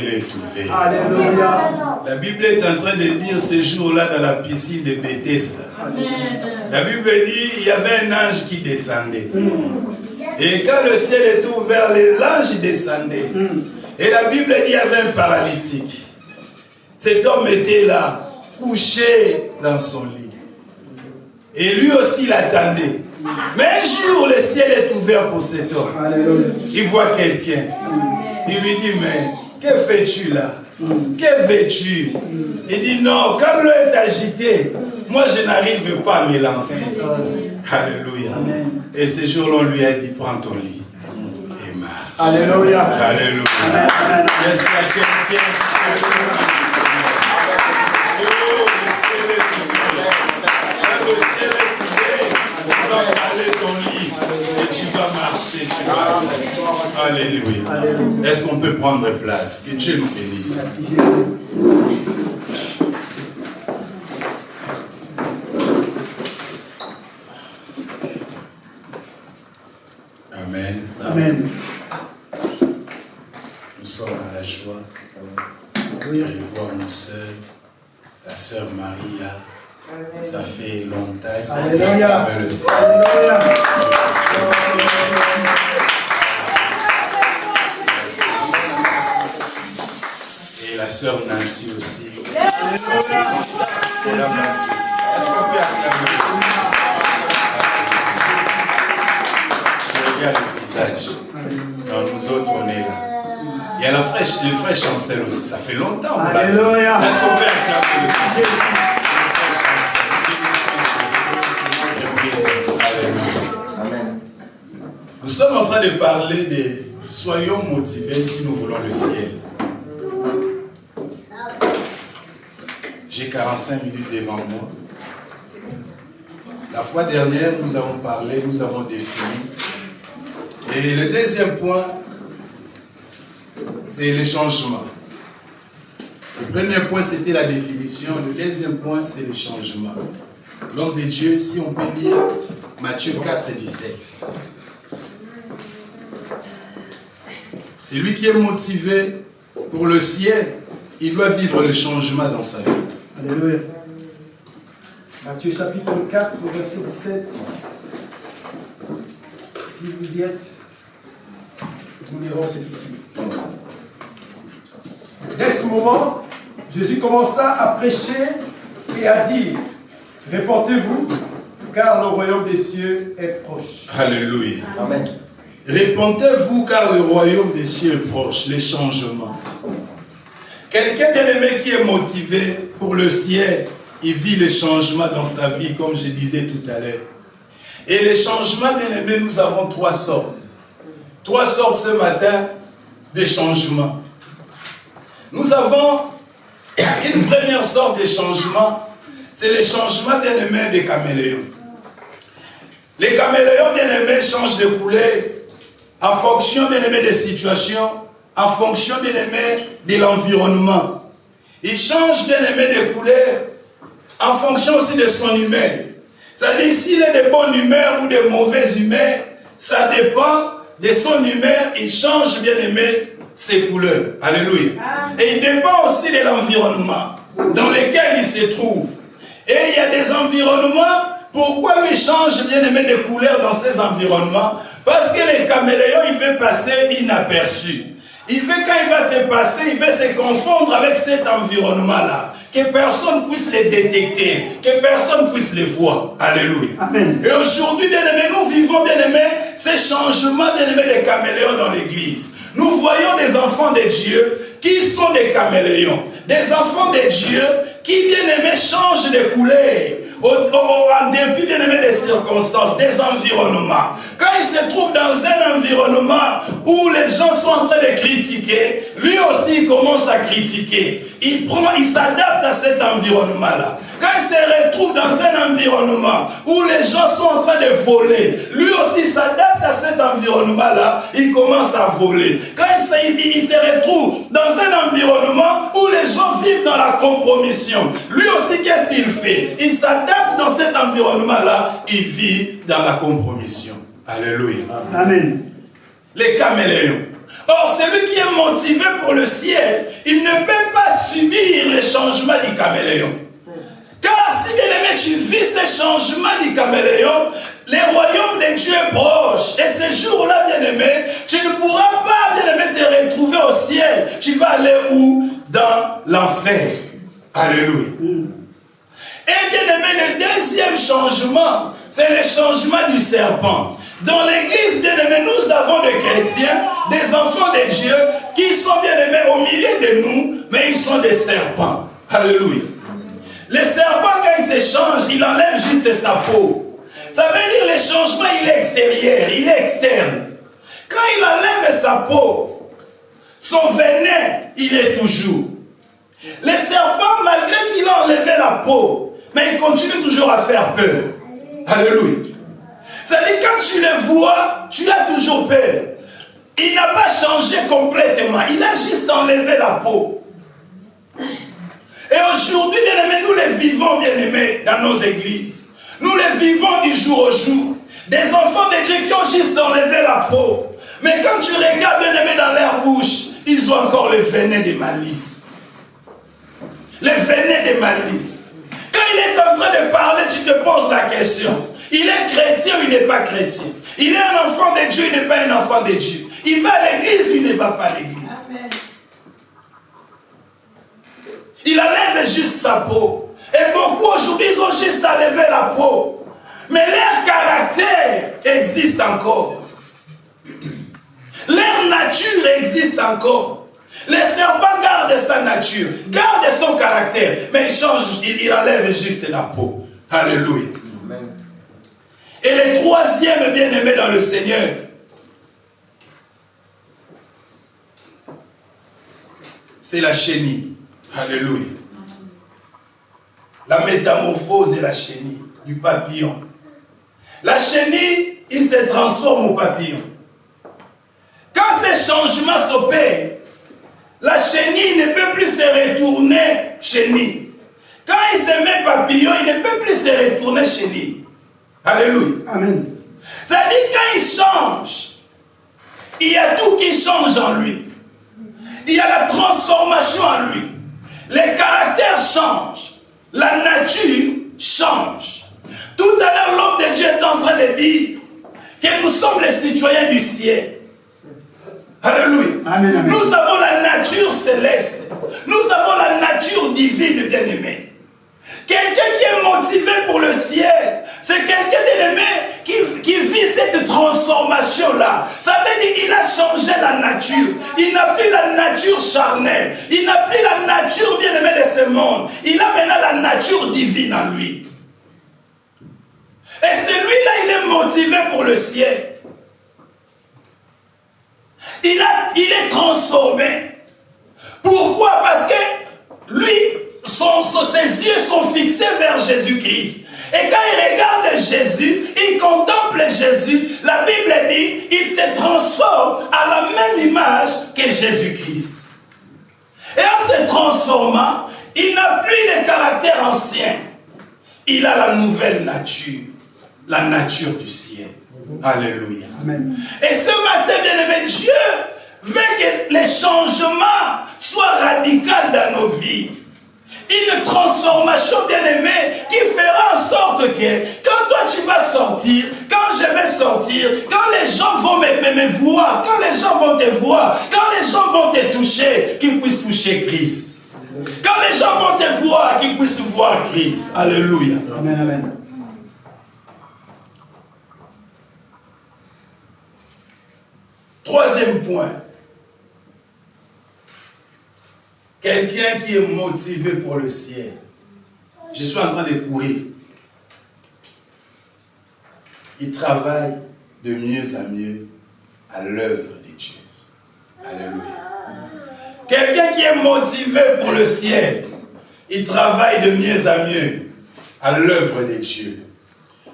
est trouvé. Alléluia. La Bible est en train de dire ce jour-là dans la piscine de Bethesda. La Bible dit il y avait un ange qui descendait. Et quand le ciel est ouvert, l'ange descendait. Et la Bible dit il y avait un paralytique. Cet homme était là, couché dans son lit. Et lui aussi l'attendait. Mais un jour, le ciel est ouvert pour cet homme. Il voit quelqu'un. Il lui dit, mais que fais-tu là? Que veux-tu? Il dit, non, comme l'eau est agitée, moi je n'arrive pas à me lancer. Alléluia. Et ce jour-là, on lui a dit, prends ton lit et marche. Alléluia. Alléluia. Est-ce qu'il y a quelqu'un? Aller ton lit et tu vas marcher, tu vas. Alléluia. Est-ce qu'on peut prendre place? Que Dieu nous bénisse. Amen. Amen. Nous sommes dans la joie de revoir nos sœurs, la sœur Maria. Ça fait longtemps. Est-ce qu'on peut acclamer le Seigneur? Et la sœur Nancy aussi. Est-ce qu'on peut acclamer? Je regarde le visage. Non, nous autres, on est là. Il y a le frère Chancel aussi. Ça fait longtemps. Alléluia. Est-ce qu'on peut acclamer le Seigneur? Nous sommes en train de parler de soyons motivés si nous voulons le ciel. J'ai 45 minutes devant moi. La fois dernière, nous avons parlé, nous avons défini. Et le deuxième point, c'est le changement. Le premier point, c'était la définition. Le deuxième point, c'est le changement. L'homme de Dieu, si on peut lire Matthieu 4, 17. C'est lui qui est motivé pour le ciel. Il doit vivre le changement dans sa vie. Alléluia. Matthieu chapitre 4, verset 17. Si vous y êtes, nous lirons ce qui suit. Dès ce moment, Jésus commença à prêcher et à dire, répentez-vous, car le royaume des cieux est proche. Alléluia. Amen. Répentez-vous car le royaume des cieux est proche, les changements. Quelqu'un bien-aimé qui est motivé pour le ciel, il vit les changements dans sa vie, comme je disais tout à l'heure. Et les changements, bien-aimés, nous avons trois sortes. Trois sortes ce matin de changements. Nous avons une première sorte de changement, c'est les changements, bien-aimés, des caméléons. Les caméléons, bien-aimés, changent de couleur en fonction, bien-aimé, des situations, en fonction, bien-aimé, de l'environnement. Il change, bien-aimé, de couleur en fonction aussi de son humeur. C'est-à-dire, s'il est de bonne humeur ou de mauvaise humeur, ça dépend de son humeur, il change, bien-aimé, ses couleurs. Alléluia. Et il dépend aussi de l'environnement dans lequel il se trouve. Et il y a des environnements, pourquoi lui change, bien-aimé, de couleurs dans ces environnements? Parce que les caméléons, il veut passer inaperçu. Il veut, quand il va se passer, il veut se confondre avec cet environnement-là. Que personne puisse les détecter, que personne puisse les voir. Alléluia. Amen. Et aujourd'hui, bien-aimés, nous vivons, bien-aimés, ces changements, bien-aimés, des caméléons dans l'église. Nous voyons des enfants de Dieu qui sont des caméléons. Des enfants de Dieu qui, bien-aimés, changent de couleur. En dépit, bien-aimé, des circonstances, des environnements. Quand il se trouve dans un environnement où les gens sont en train de critiquer, lui aussi il commence à critiquer. Il s'adapte à cet environnement-là. Quand il se retrouve dans un environnement où les gens sont en train de voler, lui aussi s'adapte à cet environnement-là, il commence à voler. Quand il se retrouve dans un environnement où les gens vivent dans la compromission, lui aussi qu'est-ce qu'il fait? Il s'adapte dans cet environnement-là, il vit dans la compromission. Alléluia. Amen. Les caméléons. Or, celui qui est motivé pour le ciel, il ne peut pas subir les changements du caméléon. Car si bien aimé, tu vis ces changements du caméléon, le royaume de Dieu est proche. Et ce jour-là, bien aimé, tu ne pourras pas, bien aimé, te retrouver au ciel. Tu vas aller où? Dans l'enfer. Alléluia. Et bien aimé, le deuxième changement, c'est le changement du serpent. Dans l'église, bien aimé, nous avons des chrétiens, des enfants de Dieu, qui sont bien aimés au milieu de nous, mais ils sont des serpents. Alléluia. Le serpent, quand il se change, il enlève juste sa peau. Ça veut dire le changement, il est extérieur, il est externe. Quand il enlève sa peau, son venin, il est toujours. Le serpent, malgré qu'il a enlevé la peau, mais il continue toujours à faire peur. Alléluia. C'est-à-dire, quand tu le vois, tu as toujours peur. Il n'a pas changé complètement. Il a juste enlevé la peau. Et aujourd'hui, bien-aimés, nous les vivons, bien-aimés, dans nos églises. Nous les vivons du jour au jour. Des enfants de Dieu qui ont juste enlevé la peau. Mais quand tu regardes, bien-aimés, dans leur bouche, ils ont encore le venin de malice. Le venin de malice. Quand il est en train de parler, tu te poses la question. Il est chrétien ou il n'est pas chrétien? Il est un enfant de Dieu, il n'est pas un enfant de Dieu. Il va à l'église ou il ne va pas à l'église? Il enlève juste sa peau. Et beaucoup aujourd'hui, ils ont juste enlevé la peau. Mais leur caractère existe encore. Leur nature existe encore. Le serpent garde sa nature, garde son caractère, mais il change, il enlève juste la peau. Alléluia. Amen. Et le troisième bien-aimé dans le Seigneur, c'est la chenille. Alléluia. La métamorphose de la chenille, du papillon. La chenille, il se transforme au papillon. Quand ces changements s'opèrent, la chenille ne peut plus se retourner chenille. Quand il se met papillon, il ne peut plus se retourner chenille. Alléluia. Amen. C'est-à-dire quand il change, il y a tout qui change en lui. Il y a la transformation en lui. Les caractères changent. La nature change. Tout à l'heure, l'homme de Dieu est en train de dire que nous sommes les citoyens du ciel. Alléluia. Amen, amen. Nous avons la nature céleste. Nous avons la nature divine, bien-aimé. Quelqu'un qui est motivé pour le ciel, c'est quelqu'un, bien-aimé, qui vit cette transformation-là. Ça veut dire qu'il a changé la nature. Il n'a plus la nature charnelle. Il n'a plus la nature, bien-aimé, de ce monde. Il a maintenant la nature divine en lui. Et celui-là, il est motivé pour le ciel. Il est transformé. Pourquoi? Parce que lui, ses yeux sont fixés vers Jésus-Christ. Et quand il regarde Jésus, il contemple Jésus, la Bible dit, il se transforme à la même image que Jésus-Christ. Et en se transformant, il n'a plus le caractère ancien. Il a la nouvelle nature, la nature du ciel. Alléluia. Amen. Et ce matin, bien-aimé, Dieu veut que les changements soient radicaux dans nos vies. Une transformation, bien-aimée, qui fera en sorte que quand toi tu vas sortir, quand je vais sortir, quand les gens vont me voir, quand les gens vont te voir, quand les gens vont te toucher, qu'ils puissent toucher Christ. Quand les gens vont te voir, qu'ils puissent voir Christ. Alléluia. Amen, amen. Troisième point. Quelqu'un qui est motivé pour le ciel. Je suis en train de courir. Il travaille de mieux en mieux à l'œuvre de Dieu. Alléluia. Quelqu'un qui est motivé pour le ciel, il travaille de mieux en mieux à l'œuvre de Dieu.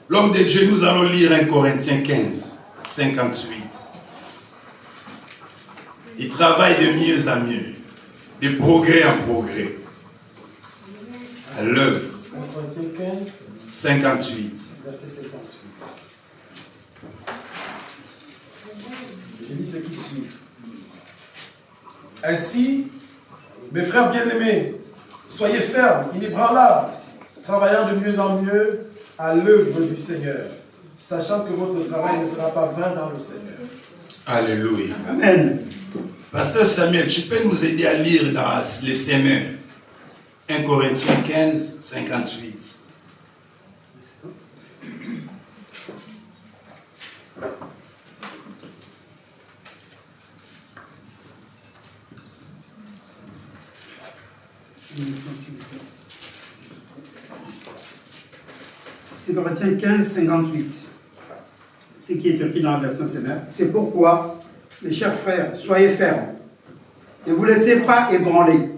L'homme de Dieu, nous allons lire 1 Corinthiens 15, 58. Il travaille de mieux en mieux, de progrès en progrès, à l'œuvre. 58. Verset 58. Je lis ce qui suit. Ainsi, mes frères bien-aimés, soyez fermes, inébranlables, travaillant de mieux en mieux à l'œuvre du Seigneur, sachant que votre travail ne sera pas vain dans le Seigneur. Alléluia. Amen. Pasteur Samuel, tu peux nous aider à lire dans les Semeurs 1 Corinthiens 15, 58. Corinthiens 15, 58. Ce qui est écrit dans la version Semeur. C'est pourquoi, mes chers frères, soyez fermes. Ne vous laissez pas ébranler.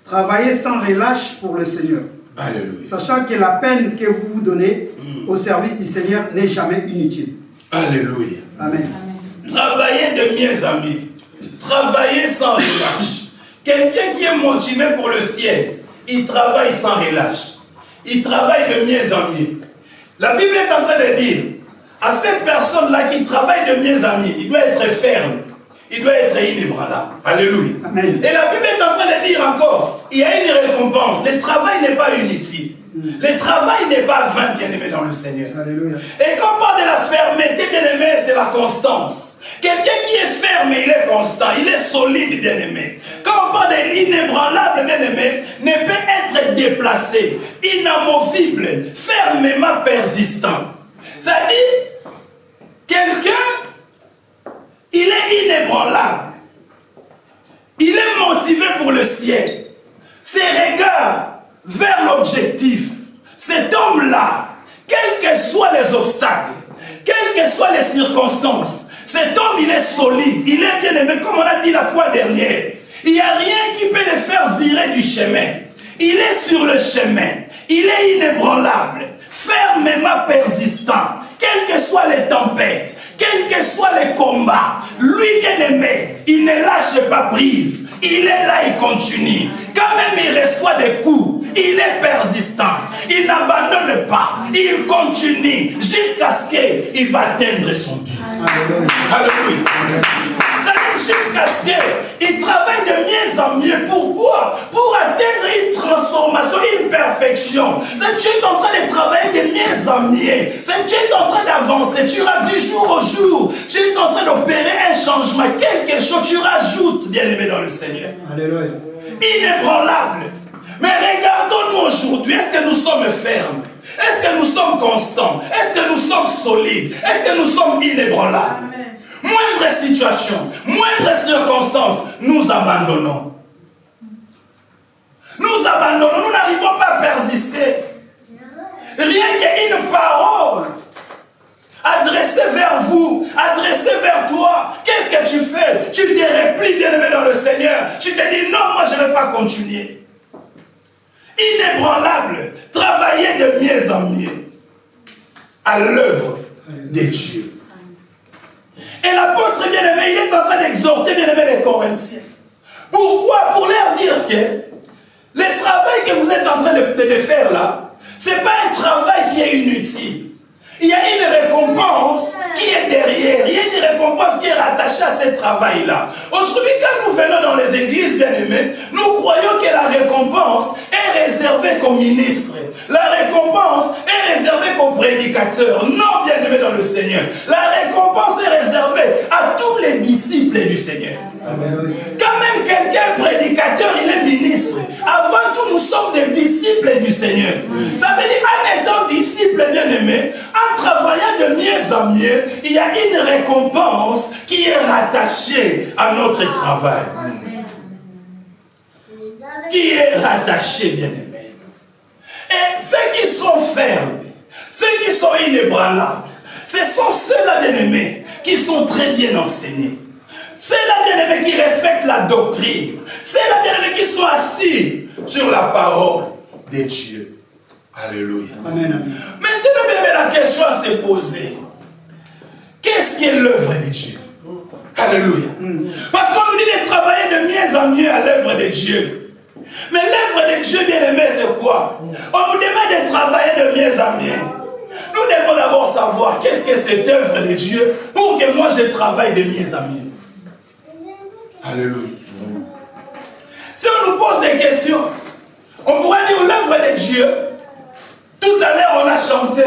Travaillez sans relâche pour le Seigneur. Alléluia. Sachant que la peine que vous vous donnez au service du Seigneur n'est jamais inutile. Alléluia. Amen. Travaillez de mieux en mieux. Travaillez sans relâche. Quelqu'un qui est motivé pour le ciel, il travaille sans relâche. Il travaille de mieux en mieux. La Bible est en train de dire à cette personne-là qui travaille de mieux en mieux, il doit être ferme. Il doit être inébranlable. Alléluia. Amen. Et la Bible est en train de dire encore, il y a une récompense. Le travail n'est pas inutile. Le travail n'est pas vain, bien-aimé dans le Seigneur. Alléluia. Et quand on parle de la fermeté, bien-aimé, c'est la constance. Quelqu'un qui est ferme, il est constant, il est solide, bien-aimé. Quand on parle de l'inébranlable, bien-aimé, ne peut être déplacé, inamovible, fermement persistant. C'est-à-dire, quelqu'un, il est inébranlable. Il est motivé pour le ciel. Ses regards vers l'objectif. Cet homme-là, quels que soient les obstacles, quelles que soient les circonstances, cet homme, il est solide, il est bien aimé, comme on a dit la fois dernière. Il n'y a rien qui peut le faire virer du chemin. Il est sur le chemin. Il est inébranlable, fermement persistant, quelles que soient les tempêtes, quels que soient les combats. Lui, bien aimé, il ne lâche pas prise. Il est là, il continue. Quand même il reçoit des coups, il est persistant. Il n'abandonne pas. Il continue jusqu'à ce qu'il va atteindre son but. Alléluia. Jusqu'à ce qu'il travaille de mieux en mieux. Pourquoi? Pour atteindre une transformation, une perfection. Tu es en train de travailler de mieux en mieux. Tu es en train d'avancer. Tu rajoutes du jour au jour. Tu es en train d'opérer un changement. Quelque chose, tu rajoutes, bien-aimé dans le Seigneur. Alléluia. Inébranlable. Mais regardons-nous aujourd'hui. Est-ce que nous sommes fermes? Est-ce que nous sommes constants? Est-ce que nous sommes solides? Est-ce que nous sommes inébranlables? Moindre situation, moindre circonstance, nous abandonnons. Nous abandonnons, nous n'arrivons pas à persister. Rien qu'une parole adressée vers vous, adressée vers toi, qu'est-ce que tu fais? Tu te replies, bien-aimé dans le Seigneur. Tu te dis non, moi je ne vais pas continuer. Inébranlable, travailler de mieux en mieux à l'œuvre de Dieu. Et l'apôtre bien-aimé, il est en train d'exhorter bien-aimé les Corinthiens. Pourquoi? Pour leur dire que le travail que vous êtes en train de faire là, ce n'est pas un travail qui est inutile. Il y a une récompense qui est derrière. Il y a une récompense qui est rattachée à ce travail-là. Aujourd'hui, quand nous venons dans les églises, bien-aimés, nous croyons que la récompense est réservée qu'aux ministres. La récompense est réservée qu'aux prédicateurs. Non, bien-aimés dans le Seigneur. La récompense est réservée à tous les disciples du Seigneur. Amen. Quand même quelqu'un prédicateur, il est ministre. Avant tout, nous sommes des disciples du Seigneur. Ça veut dire, en étant disciples, bien-aimés, en travaillant de mieux en mieux, il y a une récompense qui est rattachée à notre travail. Qui est rattachée, bien-aimés. Et ceux qui sont fermes, ceux qui sont inébranlables, ce sont ceux-là, bien-aimés, qui sont très bien enseignés. Ceux-là, bien-aimés, qui respectent la doctrine. Ceux-là, bien-aimés, qui sont assis sur la parole de Dieu. Alléluia. Amen. Maintenant, bien-aimés, la question à se poser. Qu'est-ce qui est l'œuvre de Dieu? Alléluia. Parce qu'on nous dit de travailler de mieux en mieux à l'œuvre de Dieu. Mais l'œuvre de Dieu, bien-aimé, c'est quoi? On nous demande de travailler de mieux en mieux. Nous devons d'abord savoir qu'est-ce que cette œuvre de Dieu pour que moi je travaille de mieux en mieux. Alléluia. des questions. On pourrait dire l'œuvre de Dieu. Tout à l'heure, on a chanté.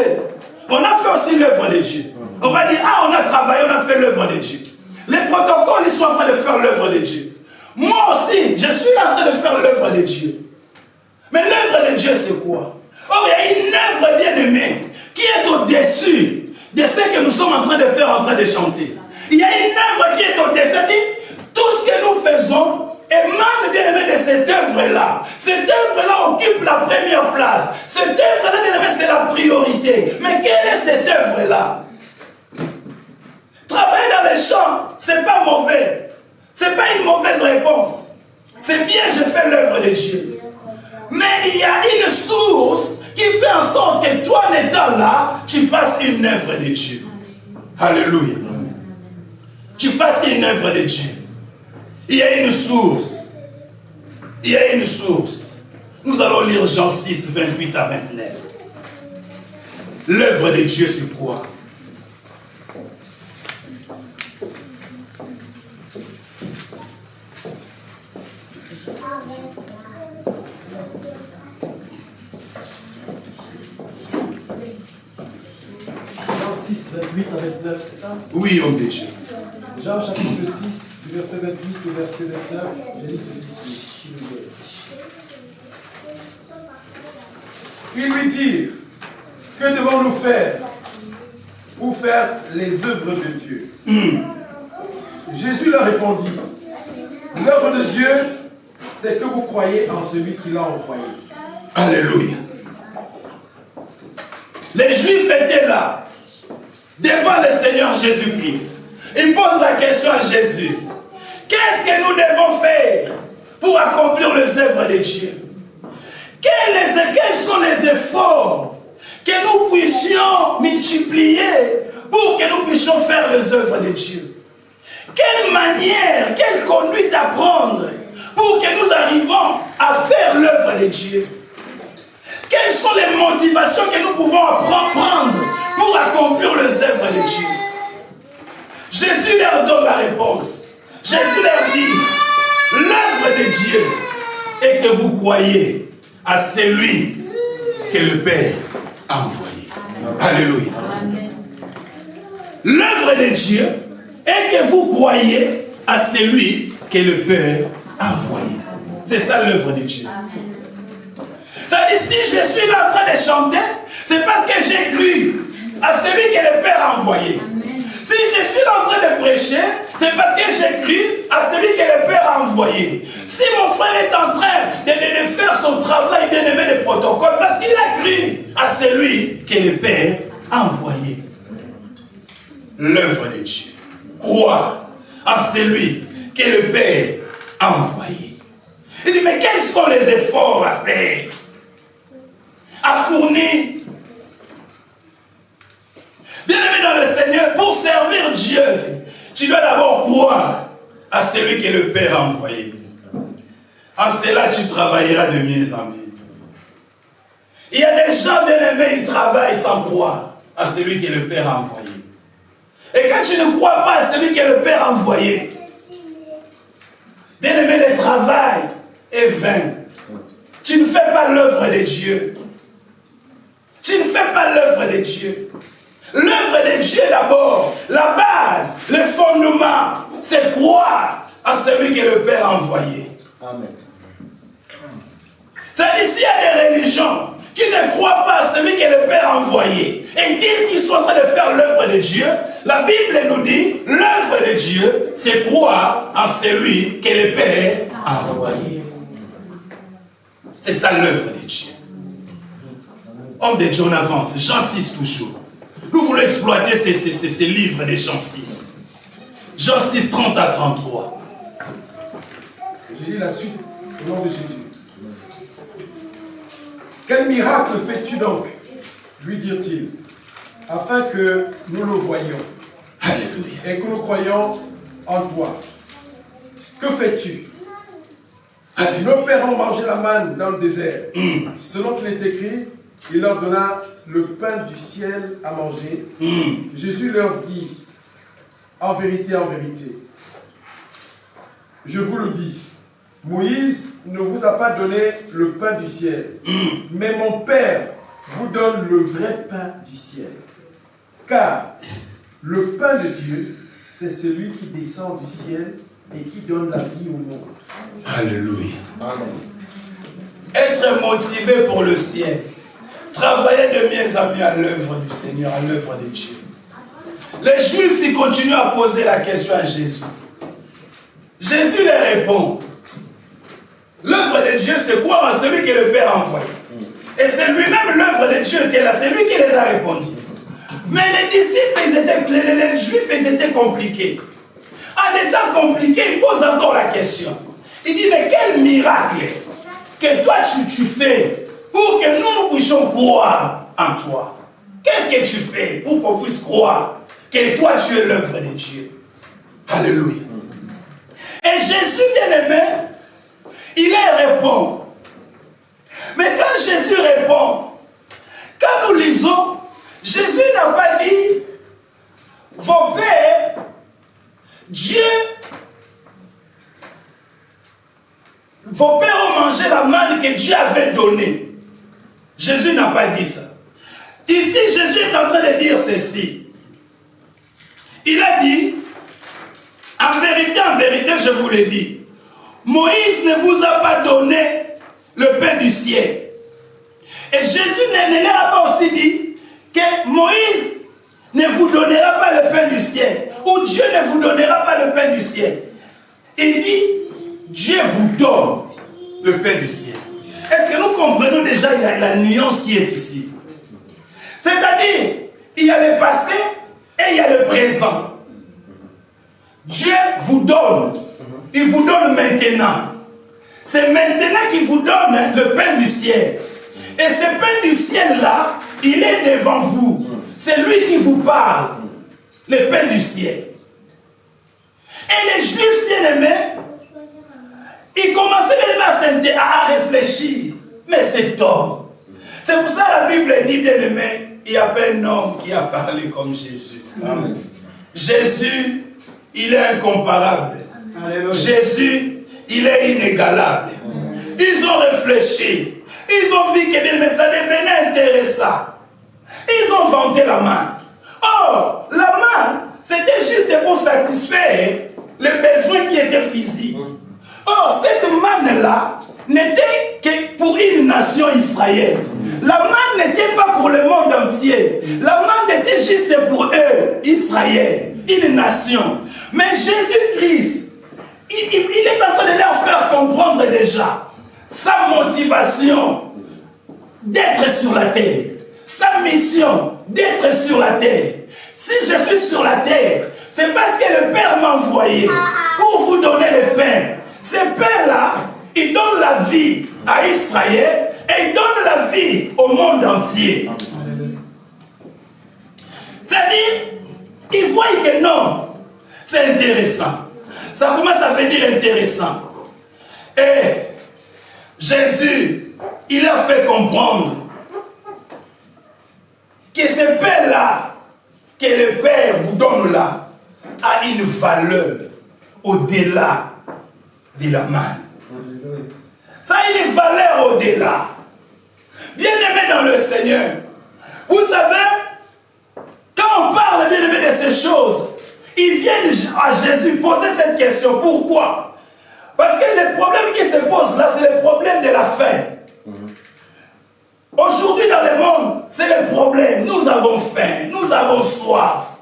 On a fait aussi l'œuvre de Dieu. On va dire, ah, on a travaillé, on a fait l'œuvre de Dion. Les protocoles, ils sont en train de faire l'œuvre de Dieu. Moi aussi, je suis en train de faire l'œuvre de Dieu. Mais l'œuvre de Dieu, c'est quoi? Oh, il y a une œuvre bien aimée qui est au-dessus de ce que nous sommes en train de faire, en train de chanter. Il y a une œuvre qui est au-dessus. Tout ce que nous faisons émane bien aimé de cette œuvre-là. Cette œuvre-là occupe la première place. Cette œuvre-là, bien aimé, c'est la priorité. Mais quelle est cette œuvre-là? Travailler dans les champs, c'est pas mauvais. C'est pas une mauvaise réponse. C'est bien, je fais l'œuvre de Dieu. Mais il y a une source qui fait en sorte que toi, en étant là, tu fasses une œuvre de Dieu. Alléluia. Tu fasses une œuvre de Dieu. Il y a une source. Il y a une source. Nous allons lire Jean 6, 28 à 29. L'œuvre de Dieu, c'est quoi? Jean 6, 28 à 29, c'est ça? Oui, homme de Dieu. Jean chapitre 6, du verset 28 au verset 29, j'ai dit ceci. Ils lui dirent, que devons-nous faire pour faire les œuvres de Dieu? Jésus leur répondit, l'œuvre de Dieu, c'est que vous croyez en celui qui l'a envoyé. Alléluia. Les Juifs étaient là, devant le Seigneur Jésus-Christ. Ils posent la question à Jésus. Qu'est-ce que nous devons faire pour accomplir les œuvres de Dieu? Quels sont les efforts que nous puissions multiplier pour que nous puissions faire les œuvres de Dieu? Quelle manière, quelle conduite à prendre pour que nous arrivions à faire l'œuvre de Dieu? Quelles sont les motivations que nous pouvons prendre pour accomplir les œuvres de Dieu? Jésus leur donne la réponse. Jésus leur dit, l'œuvre de Dieu est que vous croyez à celui que le Père a envoyé. Alléluia. L'œuvre de Dieu est que vous croyez à celui que le Père a envoyé. C'est ça l'œuvre de Dieu. Ça dit, si je suis là en train de chanter, c'est parce que j'ai cru à celui que le Père a envoyé. Si je suis là en train de prêcher, c'est parce que j'ai cru à celui que le Père a envoyé. Si mon frère est en train de faire son travail bien aimé de protocole, parce qu'il a cru à celui que le Père a envoyé. L'œuvre de Dieu. Croire à celui que le Père a envoyé. Il dit, mais quels sont les efforts à faire? À fournir? Bien-aimé dans le Seigneur, pour servir Dieu, tu dois d'abord croire à celui que le Père a envoyé. En cela, tu travailleras de mieux en mieux. Il y a des gens, bien-aimés, ils travaillent sans croire à celui que le Père a envoyé. Et quand tu ne crois pas à celui que le Père a envoyé, bien-aimé, le travail est vain. Tu ne fais pas l'œuvre de Dieu. Tu ne fais pas l'œuvre de Dieu. L'œuvre de Dieu d'abord, la base, le fondement, c'est croire à celui que le Père a envoyé. Amen. C'est-à-dire, s'il y a des religions qui ne croient pas à celui que le Père a envoyé et ils disent qu'ils sont en train de faire l'œuvre de Dieu, la Bible nous dit, l'œuvre de Dieu, c'est croire en celui que le Père a envoyé. C'est ça l'œuvre de Dieu. Homme de Dieu, on avance. Jean 6 toujours. Nous voulons exploiter ces livres de Jean 6. Jean 6, 30 à 33. Je lis la suite au nom de Jésus. Quel miracle fais-tu donc, lui dirent-ils, afin que nous le voyions. Alléluia. Et que nous croyions en toi. Que fais-tu? Nos pères ont mangé la manne dans le désert. Selon qu'il est écrit, il leur donna le pain du ciel à manger. Jésus leur dit, en vérité, je vous le dis, Moïse ne vous a pas donné le pain du ciel, mais mon Père vous donne le vrai pain du ciel. Car le pain de Dieu, c'est celui qui descend du ciel et qui donne la vie au monde. Alléluia. Amen. Être motivé pour le ciel. Travailler de mieux en mieux à l'œuvre du Seigneur, à l'œuvre de Dieu. Les Juifs, ils continuent à poser la question à Jésus. Jésus leur répond. L'œuvre de Dieu, c'est quoi? Celui que le Père a envoyé. Et c'est lui-même l'œuvre de Dieu qui est là. C'est lui qui les a répondu. Mais les disciples, les Juifs, ils étaient compliqués. En étant compliqués, ils posent encore la question. Il dit, mais quel miracle que toi tu fais pour que nous puissions croire en toi? Qu'est-ce que tu fais pour qu'on puisse croire que toi tu es l'œuvre de Dieu? Alléluia. Et Jésus, bien-aimé, il leur répond. Mais quand Jésus répond, quand nous lisons, Jésus n'a pas dit, vos pères, Dieu, vos pères ont mangé la manne que Dieu avait donnée. Jésus n'a pas dit ça. Ici, Jésus est en train de dire ceci. Il a dit, en vérité, je vous le dis, Moïse ne vous a pas donné le pain du ciel. Et Jésus ne leur a pas aussi dit que Moïse ne vous donnera pas le pain du ciel. Ou Dieu ne vous donnera pas le pain du ciel. Il dit, Dieu vous donne le pain du ciel. Est-ce que nous comprenons déjà la nuance qui est ici? C'est-à-dire, il y a le passé et il y a le présent. Dieu vous donne. Il vous donne maintenant. C'est maintenant qu'il vous donne le pain du ciel. Et ce pain du ciel-là, il est devant vous. C'est lui qui vous parle. Le pain du ciel. Et les Juifs bien-aimés, ils commençaient à réfléchir. Mais cet homme, c'est pour ça que la Bible dit, bien-aimé, il y a pas un homme qui a parlé comme Jésus. Amen. Jésus, il est incomparable. Alléluia. Jésus, il est inégalable. Ils ont réfléchi. Ils ont vu que mais ça devenait intéressant. Ils ont vanté la main. Or, la main, c'était juste pour satisfaire les besoins qui étaient physiques. Or, cette manne-là n'était que pour une nation israélienne. La manne n'était pas pour le monde entier. La manne était juste pour eux, Israël, une nation. Mais Jésus-Christ, il est en train de leur faire comprendre déjà sa motivation d'être sur la terre, sa mission d'être sur la terre. Si je suis sur la terre, c'est parce que le Père m'a envoyé pour vous donner le pain. Ce pain-là, il donne la vie à Israël et il donne la vie au monde entier. C'est-à-dire, il voit que non, c'est intéressant. Ça commence à devenir intéressant. Et Jésus, il a fait comprendre que ce pain-là, que le Père vous donne là, a une valeur au-delà de la manne. Ça a une valeur au-delà. Bien-aimé dans le Seigneur, vous savez, quand on parle bien-aimé de ces choses, ils viennent à Jésus poser cette question. Pourquoi? Parce que le problème qui se pose là, c'est le problème de la faim. Aujourd'hui dans le monde, c'est le problème. Nous avons faim, nous avons soif.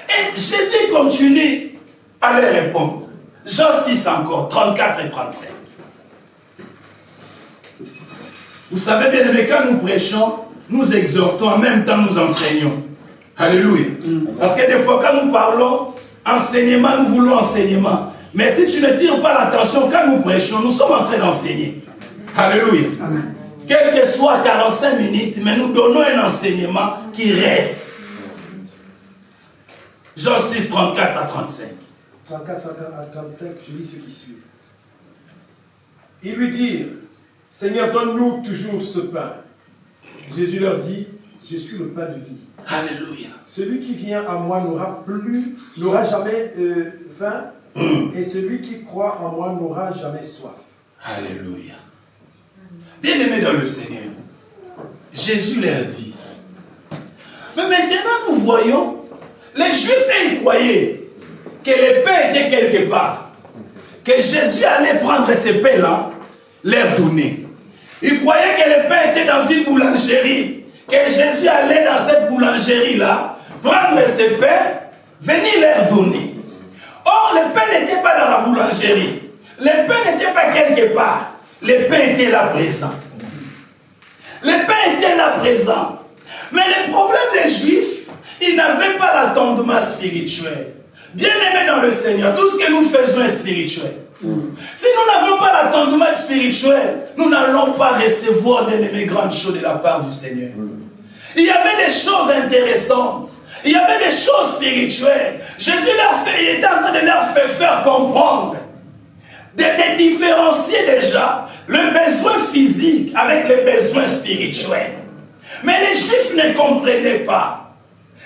Et Jésus continue à les répondre. Jean 6 encore, 34 et 35. Vous savez bien aimé, quand nous prêchons, nous exhortons, en même temps nous enseignons. Alléluia. Parce que des fois quand nous parlons enseignement, nous voulons enseignement. Mais si tu ne tires pas l'attention, quand nous prêchons, nous sommes en train d'enseigner. Alléluia. Amen. Quel que soit 45 minutes, mais nous donnons un enseignement qui reste. Jean 6, 34 à 35. 34 à 35, je lis ce qui suit. Ils lui dirent, Seigneur, donne-nous toujours ce pain. Jésus leur dit, je suis le pain de vie. Alléluia. Celui qui vient à moi n'aura jamais faim, Et celui qui croit en moi n'aura jamais soif. Alléluia. Bien-aimés dans le Seigneur, Jésus leur dit. Mais maintenant nous voyons, les Juifs ils croyaient que les pains étaient quelque part. Que Jésus allait prendre ces pains-là, leur donner. Ils croyaient que les pains étaient dans une boulangerie. Que Jésus allait dans cette boulangerie-là, prendre ces pains, venir leur donner. Or, les pains n'étaient pas dans la boulangerie. Les pains n'étaient pas quelque part. Les pains étaient là présents. Les pains étaient là présents. Mais le problème des Juifs, ils n'avaient pas l'attendement spirituel. Bien-aimés dans le Seigneur, tout ce que nous faisons est spirituel. Si nous n'avons pas l'attendement spirituel, nous n'allons pas recevoir, bien-aimés, grandes choses de la part du Seigneur. Il y avait des choses intéressantes. Il y avait des choses spirituelles. Jésus il était en train de leur faire comprendre, de différencier déjà le besoin physique avec les besoins spirituels. Mais les Juifs ne comprenaient pas.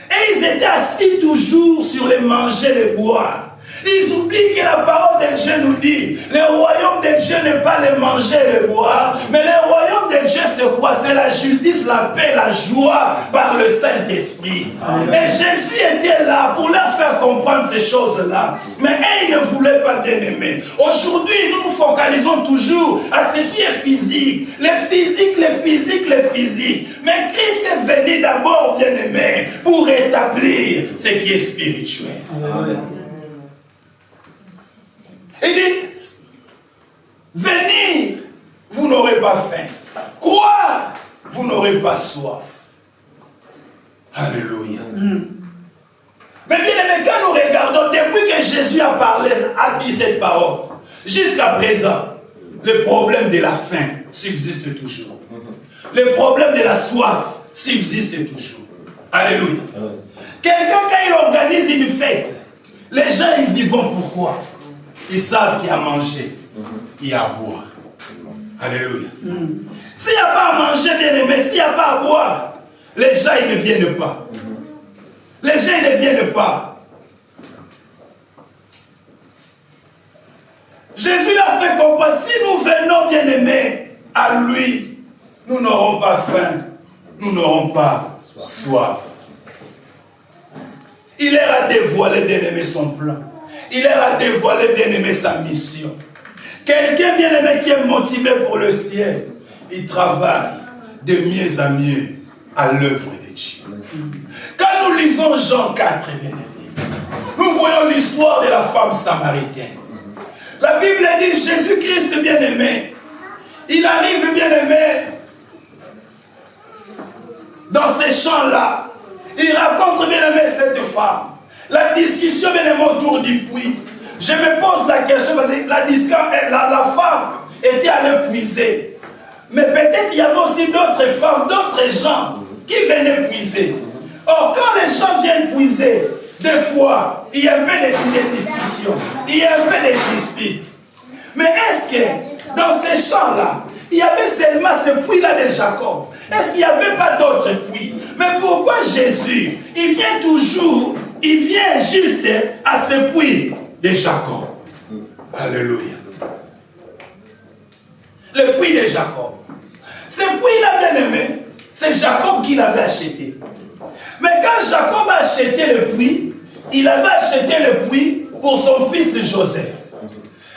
Et ils étaient assis toujours sur les manger, les boire. Ils oublient que la parole de Dieu nous dit, le royaume de Dieu n'est pas le manger et le boire, mais le royaume de Dieu c'est quoi? C'est la justice, la paix, la joie par le Saint-Esprit. Et Jésus était là pour leur faire comprendre ces choses-là. Mais eux, ils ne voulaient pas, bien aimer. Aujourd'hui, nous nous focalisons toujours à ce qui est physique. Les physiques, les physiques, les physiques. Mais Christ est venu d'abord, bien aimé, pour établir ce qui est spirituel. Il dit, venir, vous n'aurez pas faim. Croire, vous n'aurez pas soif. Alléluia. Mais bien aimé, quand nous regardons, depuis que Jésus a parlé, a dit cette parole, jusqu'à présent, le problème de la faim subsiste toujours. Le problème de la soif subsiste toujours. Alléluia. Quelqu'un, quand il organise une fête, les gens, ils y vont pourquoi? Ils savent qu'il y a à manger, il y a à boire. Alléluia. S'il n'y a pas à manger, bien aimé, s'il n'y a pas à boire, les gens, ils ne viennent pas. Les gens, ils ne viennent pas. Jésus l'a fait comprendre, si nous venons, bien aimé, à lui, nous n'aurons pas faim, nous n'aurons pas soif. Il leur a dévoilé, bien aimé, son plan. Il leur a dévoilé, bien aimé, sa mission. Quelqu'un, bien aimé, qui est motivé pour le ciel, il travaille de mieux en mieux à l'œuvre de Dieu. Quand nous lisons Jean 4, bien aimé, nous voyons l'histoire de la femme samaritaine. La Bible dit Jésus-Christ, bien aimé, il arrive, bien aimé, dans ces champs-là. Il raconte, bien aimé, cette femme. La discussion, bien aimé, autour du puits. Je me pose la question parce que la femme était allée puiser. Mais peut-être il y avait aussi d'autres femmes, d'autres gens qui venaient puiser. Or, quand les gens viennent puiser, des fois, il y a un peu de discussion, il y a un peu de dispute. Mais est-ce que dans ces champs-là, il y avait seulement ce puits-là de Jacob? Est-ce qu'il n'y avait pas d'autres puits? Mais pourquoi Jésus, il vient toujours, il vient juste à ce puits de Jacob? Alléluia. Le puits de Jacob. Ce puits-là, bien aimé, c'est Jacob qui l'avait acheté. Mais quand Jacob a acheté le puits, il avait acheté le puits pour son fils Joseph.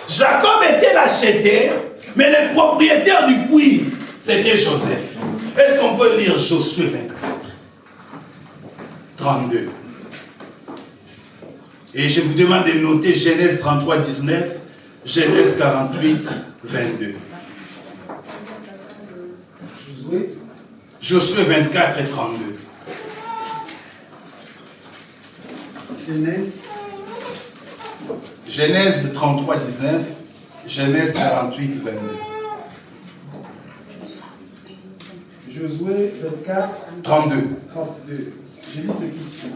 Jacob était l'acheteur, mais le propriétaire du puits, c'était Joseph. Est-ce qu'on peut lire Josué 24, 32? Et je vous demande de noter Genèse 33, 19, Genèse 48, 22. Josué 24 et 32. Genèse 33, 19, Genèse 48, 22. Josué 24, 32. 32. Je lis ce qui suit.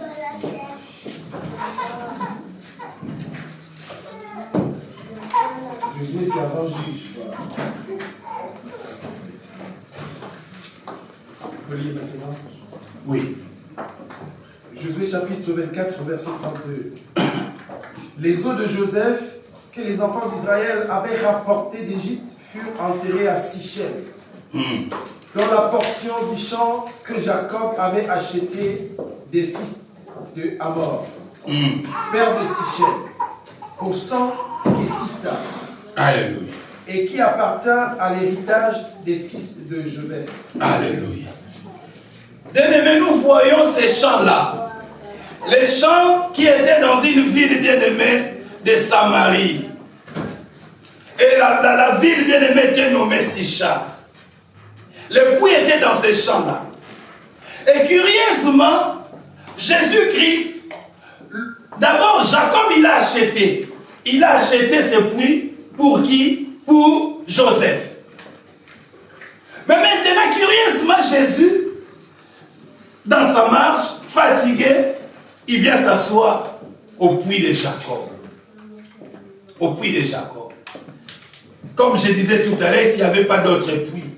Josué, c'est avant juge. Vous lire maintenant? Oui. Josué chapitre 24, verset 32. Les os de Joseph que les enfants d'Israël avaient rapportés d'Égypte furent enterrés à Sichem, dans la portion du champ que Jacob avait acheté des fils de Hamor, père de Sichem, pour 100 Kessita. Alléluia. Et qui appartint à l'héritage des fils de Joseph. Alléluia. Bien-aimés, nous voyons ces champs-là. Les champs qui étaient dans une ville bien-aimée de Samarie. Et la ville bien-aimée était nommée Sichar. Le puits était dans ces champs-là. Et curieusement, Jésus-Christ, d'abord Jacob il a acheté. Il a acheté ce puits pour qui? Pour Joseph. Mais maintenant, curieusement, Jésus, dans sa marche, fatigué, il vient s'asseoir au puits de Jacob. Au puits de Jacob. Comme je disais tout à l'heure, s'il n'y avait pas d'autre puits.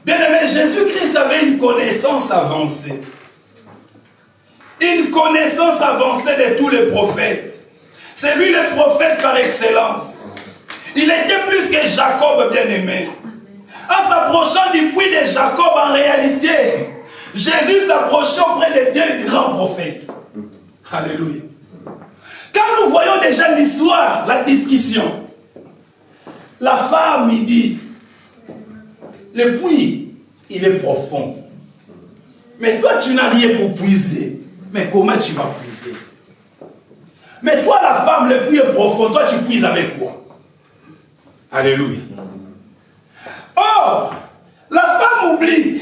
Bien aimé, Jésus-Christ avait une connaissance avancée. Une connaissance avancée de tous les prophètes. C'est lui le prophète par excellence. Il était plus que Jacob, bien-aimé. En s'approchant du puits de Jacob, en réalité, Jésus s'approchait auprès des deux grands prophètes. Alléluia. Quand nous voyons déjà l'histoire, la discussion, la femme, il dit, le puits, il est profond. Mais toi, tu n'as rien pour puiser. Mais comment tu vas puiser? Mais toi, la femme, le puits est profond. Toi, tu puises avec quoi? Alléluia. Or, la femme oublie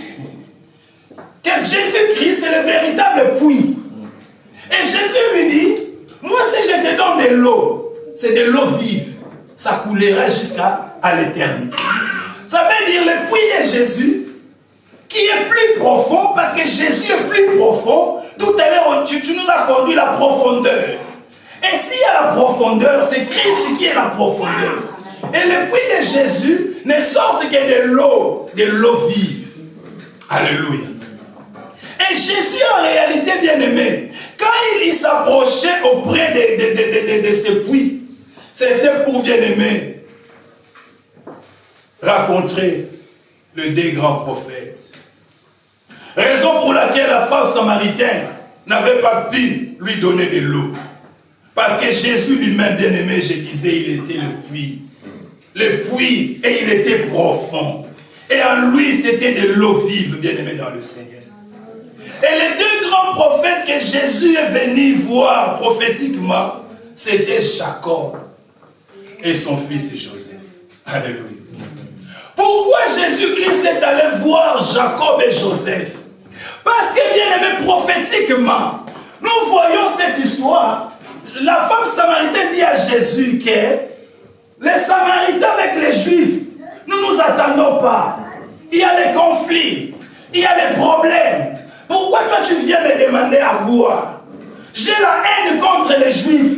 que Jésus-Christ est le véritable puits. Et Jésus lui dit, moi, si je te donne de l'eau, c'est de l'eau vive. Ça coulera jusqu'à l'éternité. Ça veut dire le puits de Jésus, qui est plus profond, parce que Jésus est plus profond. Tout à l'heure, tu nous as conduit la profondeur. Et s'il y a la profondeur, c'est Christ qui est la profondeur. Et le puits de Jésus ne sort que de l'eau vive. Alléluia. Et Jésus, en réalité, bien-aimé, quand il s'approchait auprès de ce puits, c'était pour, bien-aimé, rencontrer le deux grands prophètes. Raison pour laquelle la femme samaritaine n'avait pas pu lui donner de l'eau. Parce que Jésus lui-même, bien-aimé, je disais, il était le puits. Le puits, et il était profond. Et en lui, c'était de l'eau vive, bien-aimé, dans le Seigneur. Et les deux grands prophètes que Jésus est venu voir prophétiquement, c'était Jacob et son fils Joseph. Alléluia. Pourquoi Jésus-Christ est allé voir Jacob et Joseph? Parce que, bien-aimé, prophétiquement, nous voyons cette histoire. La femme samaritaine dit à Jésus que les Samaritains avec les Juifs, nous ne nous attendons pas. Il y a des conflits, il y a des problèmes. Pourquoi toi tu viens me demander à boire? J'ai la haine contre les Juifs.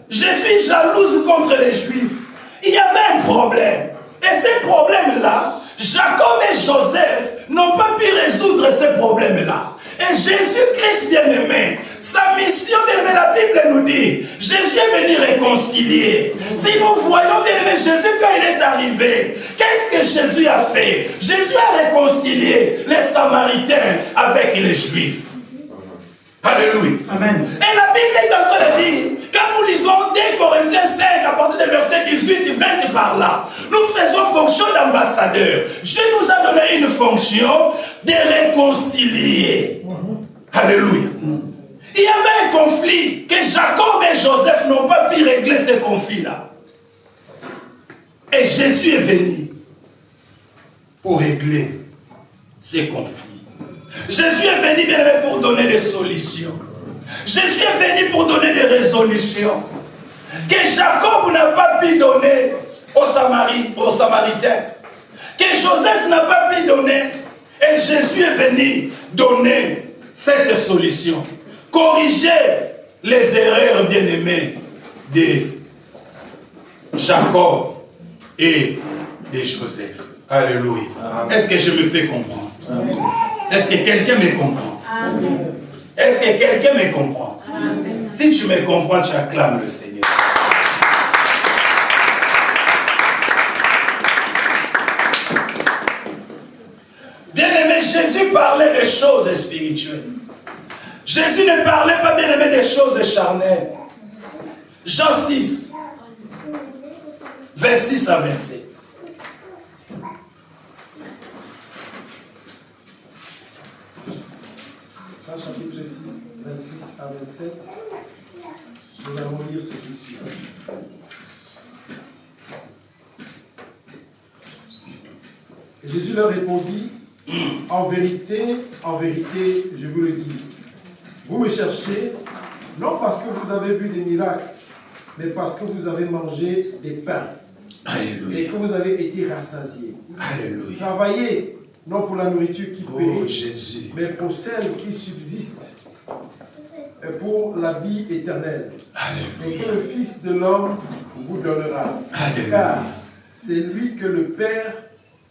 Je suis jalouse contre les Juifs. Il y avait un problème. Et ces problèmes-là, Jacob et Joseph n'ont pas pu résoudre ces problèmes-là. Et Jésus-Christ bien-aimé, sa mission, bien-aimé, la Bible nous dit, Jésus est venu réconcilier. Si nous voyons, bien-aimé, Jésus quand il est arrivé, qu'est-ce que Jésus a fait? Jésus a réconcilié les Samaritains avec les Juifs. Alléluia. Amen. Et la Bible est en train de dire, quand nous lisons 2 Corinthiens 5, à partir des versets 18 et 20 par là, nous faisons fonction d'ambassadeur. Dieu nous a donné une fonction de réconcilier. Alléluia. Il y avait un conflit que Jacob et Joseph n'ont pas pu régler ce conflit-là. Et Jésus est venu pour régler ces conflits. Jésus est venu bien pour donner des solutions. Jésus est venu pour donner des résolutions que Jacob n'a pas pu donner aux Samaritains, que Joseph n'a pas pu donner, et Jésus est venu donner cette solution, corriger les erreurs bien-aimées de Jacob et de Joseph. Alléluia. Est-ce que je me fais comprendre? Est-ce que quelqu'un me comprend? Est-ce que quelqu'un me comprend? Amen. Si tu me comprends, tu acclames le Seigneur. Bien-aimé, Jésus parlait des choses spirituelles. Jésus ne parlait pas, bien-aimé, des choses charnelles. Jean 6, 26 à 27. Jean chapitre 6, 26 à 27. Nous allons lire ce qui suit. Et Jésus leur répondit, en vérité, je vous le dis, vous me cherchez, non parce que vous avez vu des miracles, mais parce que vous avez mangé des pains. Alléluia. Et que vous avez été rassasiés. Alléluia. Travaillez, non pour la nourriture qui périt, Jésus. mais pour celle qui subsiste, et pour la vie éternelle. Alléluia. Et que le Fils de l'homme vous donnera. Alléluia. Car c'est lui que le Père,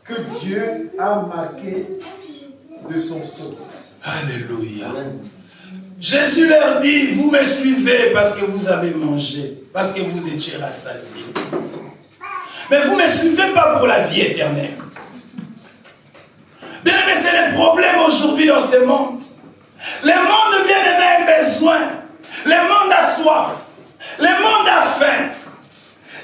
que Dieu a marqué de son sceau. Alléluia. Jésus leur dit, vous me suivez parce que vous avez mangé, parce que vous étiez rassasiés. Mais vous ne me suivez pas pour la vie éternelle. Bien-aimé, c'est le problème aujourd'hui dans ce monde. Le monde, bien-aimé, a besoin. Le monde a soif. Le monde a faim.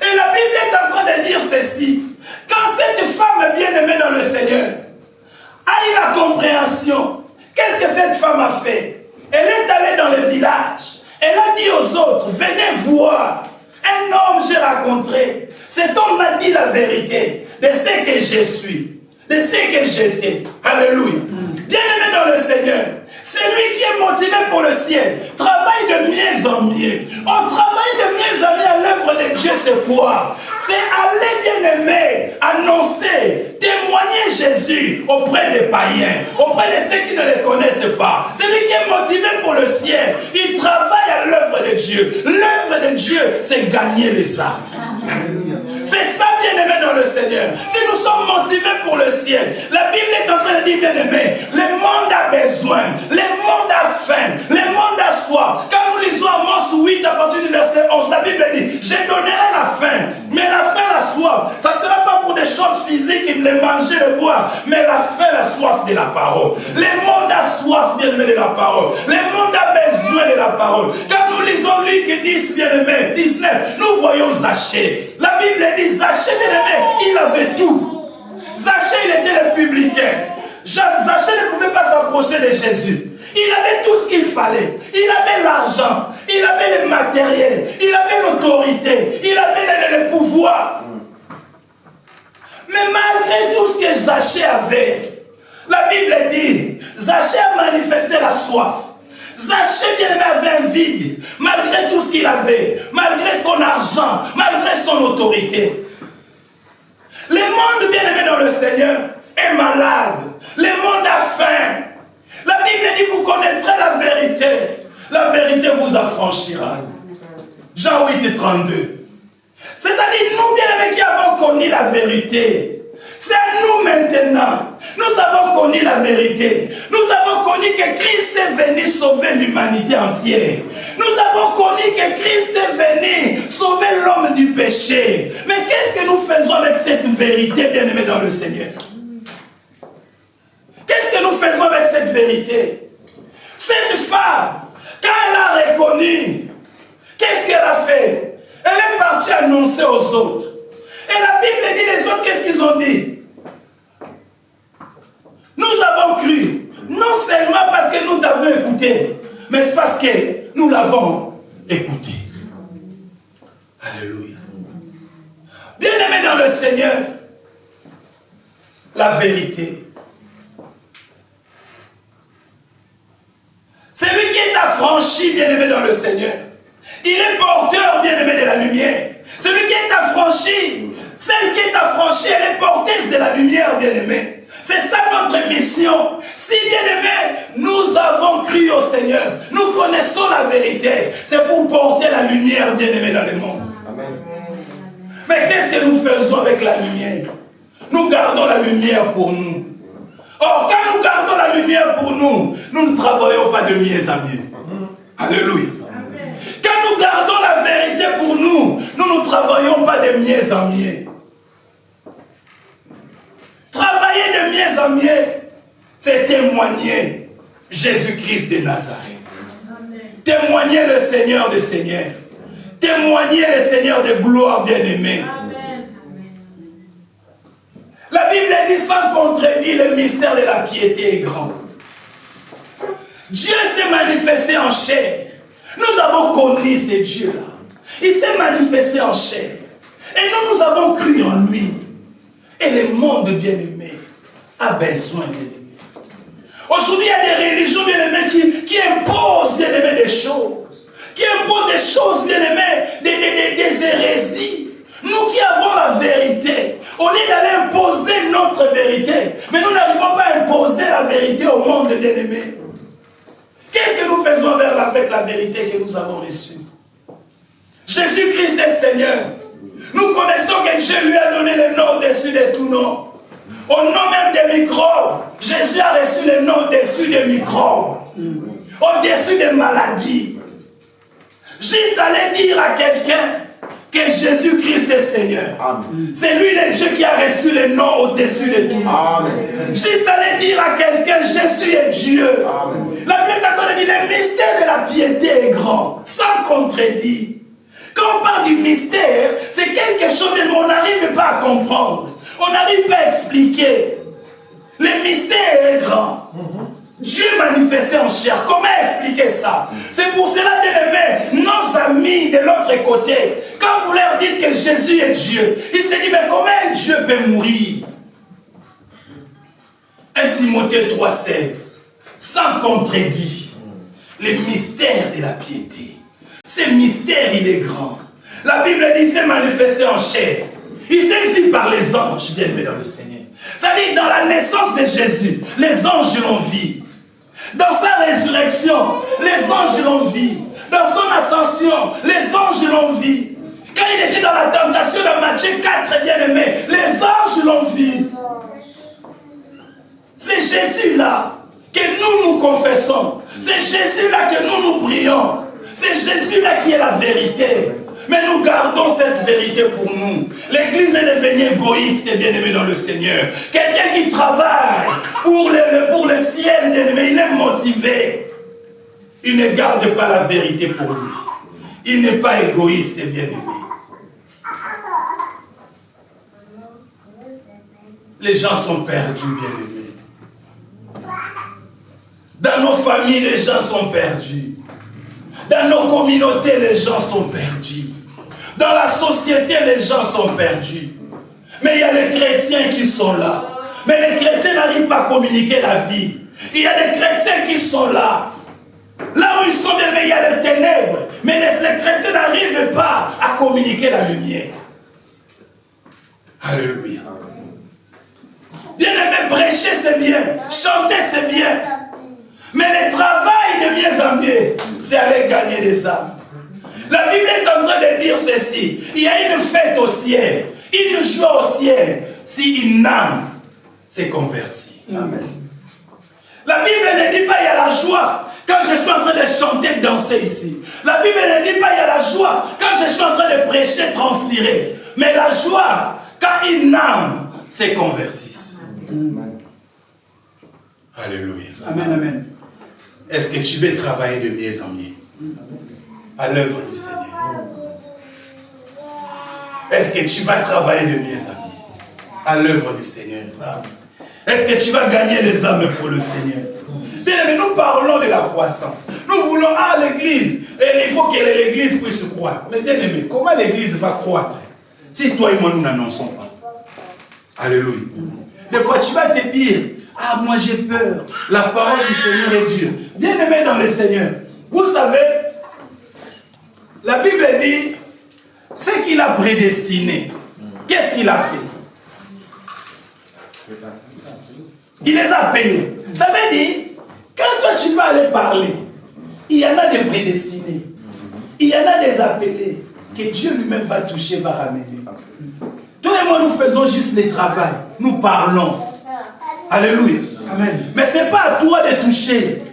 Et la Bible est en train de dire ceci. Quand cette femme bien-aimée dans le Seigneur a eu la compréhension, qu'est-ce que cette femme a fait? Elle est allée dans le village. Elle a dit aux autres, venez voir. Un homme j'ai rencontré. Cet homme m'a dit la vérité de ce que je suis, de ce que j'étais. Alléluia. Bien-aimé dans le Seigneur, c'est lui qui est motivé pour le ciel. Travaille de mieux en mieux. On travaille de mieux en mieux à l'œuvre de Dieu, c'est quoi? C'est aller, bien-aimé, annoncer, témoigner Jésus auprès des païens, auprès de ceux qui ne le connaissent pas. C'est lui qui est motivé pour le ciel. Il travaille à l'œuvre de Dieu. L'œuvre de Dieu, c'est gagner les âmes. C'est ça, bien-aimé dans le Seigneur. Si nous sommes motivés pour le ciel, la Bible est en train de dire, bien-aimé, le monde a besoin, le monde a faim, le monde a soif. Quand nous lisons Amos 8 à partir du verset 11, la Bible dit, je donnerai la faim, mais la faim, la soif, ça ne sera pas pour des choses physiques, le manger, le boire, mais la faim, la soif de la parole. Le monde a soif, bien-aimé, de la parole. Le monde a besoin de la parole. Quand nous lisons Luc 10, bien-aimé, 19, nous voyons Zachée. La Bible dit, Zachée, bien-aimé, il avait tout. Zachée, il était le publicain. Zachée ne pouvait pas s'approcher de Jésus. Il avait tout ce qu'il fallait. Il avait l'argent, il avait le matériel, il avait l'autorité, il avait le pouvoir. Mais malgré tout ce que Zachée avait, la Bible dit, Zachée a manifesté la soif. Zachée, bien-aimé, avait un vide, malgré tout ce qu'il avait, malgré son argent, malgré son autorité. Le monde, bien-aimé dans le Seigneur, est malade. Le monde a faim. La Bible dit, vous connaîtrez la vérité. La vérité vous affranchira. Jean 8, 32. C'est-à-dire, nous, bien-aimés, qui avons connu la vérité, c'est à nous maintenant. Nous avons connu la vérité. Nous avons connu que Christ est venu sauver l'humanité entière. Nous avons connu que Christ est venu sauver l'homme du péché. Mais qu'est-ce que nous faisons avec cette vérité, bien-aimés dans le Seigneur? Qu'est-ce que nous faisons avec cette vérité? Cette femme, quand elle a reconnu, qu'est-ce qu'elle a fait? Elle est partie annoncer aux autres. Et la Bible dit, les autres, qu'est-ce qu'ils ont dit? Nous avons cru, non seulement parce que nous t'avons écouté, mais c'est parce que nous l'avons écouté. Alléluia. Bien-aimé dans le Seigneur, la vérité. C'est lui qui est affranchi, bien-aimé dans le Seigneur. Il est porteur, bien-aimé, de la lumière. Celui qui est affranchi, celle qui est affranchie, elle est porteuse de la lumière, bien-aimé. C'est ça notre mission. Si, bien-aimé, nous avons cru au Seigneur, nous connaissons la vérité, c'est pour porter la lumière, bien-aimé, dans le monde. Amen. Mais qu'est-ce que nous faisons avec la lumière? Nous gardons la lumière pour nous. Or, quand nous gardons la lumière pour nous, nous ne travaillons pas de mieux en mieux. Alléluia. Quand nous gardons la vérité pour nous, nous ne travaillons pas de mieux en mieux. Travailler de mieux en mieux, c'est témoigner Jésus-Christ de Nazareth. Témoigner le Seigneur des Seigneurs. Témoigner le Seigneur de gloire bien-aimé. La Bible dit sans contredit, le mystère de la piété est grand. Dieu s'est manifesté en chair. Nous avons connu ce Dieu-là. Il s'est manifesté en chair. Et nous avons cru en lui. Et le monde bien-aimé a besoin bien-aimé. Aujourd'hui, il y a des religions bien-aimées qui imposent bien-aimé des choses. Qui imposent des choses bien-aimées, des hérésies. Nous qui avons la vérité, au lieu d'aller imposer notre vérité, mais nous n'arrivons pas à imposer la vérité au monde bien-aimé. Qu'est-ce que nous faisons avec la vérité que nous avons reçue? Jésus-Christ est Seigneur. Nous connaissons que Dieu lui a donné le nom au-dessus de tout nom. Au nom même des microbes, Jésus a reçu le nom au-dessus des microbes, au-dessus des maladies. Juste aller dire à quelqu'un que Jésus-Christ est Seigneur. C'est lui le Dieu qui a reçu le nom au-dessus de tout nom. Juste aller dire à quelqu'un Jésus est Dieu. Amen. La Bible dit le mystère de la piété est grand, sans contredit. Quand on parle du mystère, c'est quelque chose qu'on n'arrive pas à comprendre. On n'arrive pas à expliquer. Le mystère est grand. Dieu manifesté en chair. Comment expliquer ça? C'est pour cela, bien-aimés, nos amis de l'autre côté, quand vous leur dites que Jésus est Dieu, ils se disent, mais comment Dieu peut mourir? 1 Timothée 3,16, sans contredit, le mystère de la piété. Ce mystère, il est grand. La Bible dit, c'est manifesté en chair. Il s'est vu par les anges, bien-aimés dans le Seigneur. C'est-à-dire, dans la naissance de Jésus, les anges l'ont vu. Dans sa résurrection, les anges l'ont vu. Dans son ascension, les anges l'ont vu. Quand il était dans la tentation de Matthieu 4, bien-aimés, les anges l'ont vu. C'est Jésus-là que nous confessons. C'est Jésus-là que nous prions. C'est Jésus-là qui est la vérité. Mais nous gardons cette vérité pour nous. L'Église est devenue égoïste et bien-aimée dans le Seigneur. Quelqu'un qui travaille pour le ciel, bien-aimé, il est motivé. Il ne garde pas la vérité pour lui. Il n'est pas égoïste et bien-aimé. Les gens sont perdus, bien-aimés. Dans nos familles, les gens sont perdus. Dans nos communautés, les gens sont perdus. Dans la société, les gens sont perdus. Mais il y a les chrétiens qui sont là. Mais les chrétiens n'arrivent pas à communiquer la vie. Il y a des chrétiens qui sont là. Là où ils sont, il y a les ténèbres. Mais les chrétiens n'arrivent pas à communiquer la lumière. Alléluia. Bien-aimé, prêcher c'est bien. Chanter c'est bien. Mais le travail de mieux en mieux, c'est aller gagner des âmes. La Bible est en train de dire ceci. Il y a une fête au ciel, une joie au ciel, si une âme s'est convertie. Amen. La Bible ne dit pas il y a la joie quand je suis en train de chanter, de danser ici. La Bible ne dit pas il y a la joie quand je suis en train de prêcher, transpirer. Mais la joie quand une âme s'est convertie. Amen. Alléluia. Amen, amen. Est-ce que tu veux travailler de mieux en mieux à l'œuvre du Seigneur? Est-ce que tu vas travailler de mieux en mieux à l'œuvre du Seigneur? Est-ce que tu vas gagner les âmes pour le Seigneur? Bien, mais nous parlons de la croissance. Nous voulons, l'église, et il faut que l'église puisse croître. Mais bien aimé, comment l'église va croître si toi et moi nous n'annonçons pas? Alléluia. Des fois tu vas te dire, moi j'ai peur, la parole du Seigneur est dure. Bien aimé dans le Seigneur, vous savez, la Bible dit, ce qu'il a prédestiné, qu'est-ce qu'il a fait? Il les a appelés. Ça veut dire, quand toi tu vas aller parler, il y en a des prédestinés. Il y en a des appelés que Dieu lui-même va toucher, va ramener. Toi et moi, nous faisons juste le travail. Nous parlons. Alléluia. Amen. Mais ce n'est pas à toi de toucher.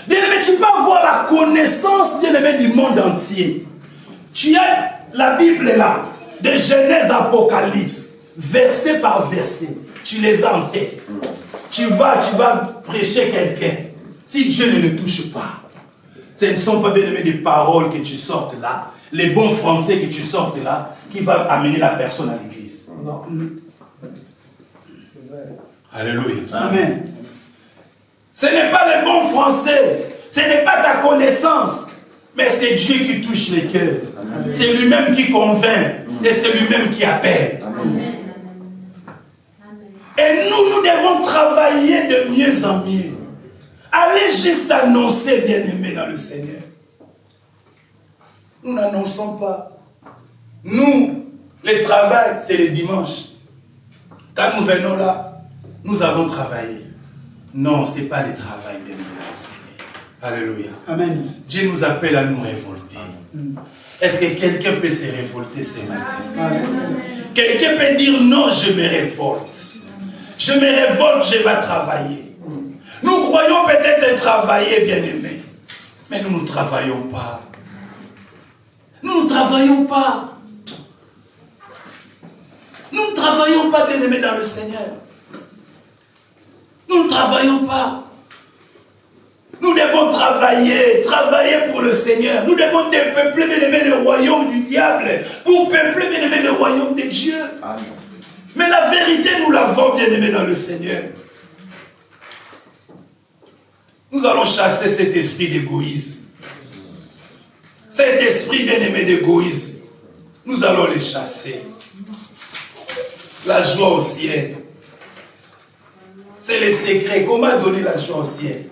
Bien-aimé, tu peux avoir la connaissance, bien-aimé, du monde entier. Tu as la Bible là, de Genèse à Apocalypse, verset par verset. Tu les as en tête. Tu vas prêcher quelqu'un. Si Dieu ne le touche pas, ce ne sont pas bien aimé des paroles que tu sortes là, les bons français que tu sortes là, qui va amener la personne à l'église. Non. C'est vrai. Alléluia. Amen. Ce n'est pas les bons français, ce n'est pas ta connaissance, mais c'est Dieu qui touche les cœurs. C'est lui-même qui convainc et c'est lui-même qui appelle. Amen. Et nous devons travailler de mieux en mieux. Allez juste annoncer, bien-aimés dans le Seigneur. Nous n'annonçons pas. Nous, le travail, c'est le dimanche. Quand nous venons là, nous avons travaillé. Non, ce n'est pas le travail, bien-aimés dans le Seigneur. Alléluia. Amen. Dieu nous appelle à nous révolter. Est-ce que quelqu'un peut se révolter ce matin? Amen. Quelqu'un peut dire non, je me révolte. Je me révolte, je vais travailler. Nous croyons peut-être travailler, bien-aimés. Mais nous ne travaillons pas. Nous ne travaillons pas. Nous ne travaillons pas, bien-aimés, dans le Seigneur. Nous ne travaillons pas. Nous devons travailler pour le Seigneur. Nous devons dépeupler, bien-aimés, le royaume du diable pour peupler, bien-aimés, le royaume de Dieu. Amen. Mais la vérité, nous l'avons, bien-aimés, dans le Seigneur. Nous allons chasser cet esprit d'égoïsme. Cet esprit, bien-aimé, d'égoïsme. Nous allons les chasser. La joie au ciel. C'est le secret. Comment donner la joie au ciel?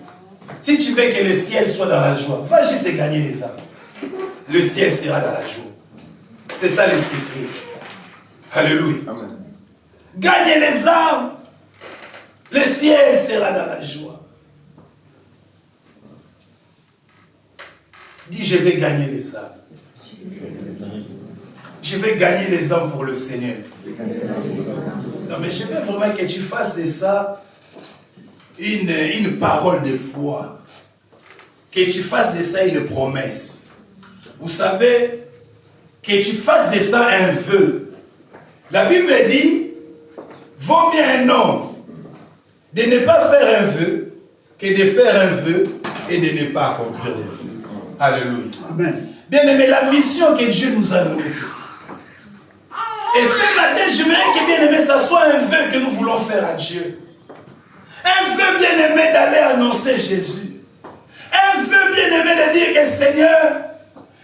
Si tu veux que le ciel soit dans la joie, va juste gagner les âmes. Le ciel sera dans la joie. C'est ça le secret. Alléluia. Amen. Gagnez les âmes. Le ciel sera dans la joie. Dis, je vais gagner les âmes. Je vais gagner les âmes pour le Seigneur. Non, mais je veux vraiment que tu fasses de ça une parole de foi. Que tu fasses de ça une promesse. Vous savez, que tu fasses de ça un vœu. La Bible dit, vaut mieux un homme de ne pas faire un vœu que de faire un vœu et de ne pas accomplir des vœux. Alléluia. Amen. Bien-aimé, la mission que Dieu nous a donnée, c'est ça. Et ce matin, j'aimerais que, bien-aimé, ça soit un vœu que nous voulons faire à Dieu. Un vœu, bien-aimé, d'aller annoncer Jésus. Un vœu, bien-aimé, de dire que Seigneur,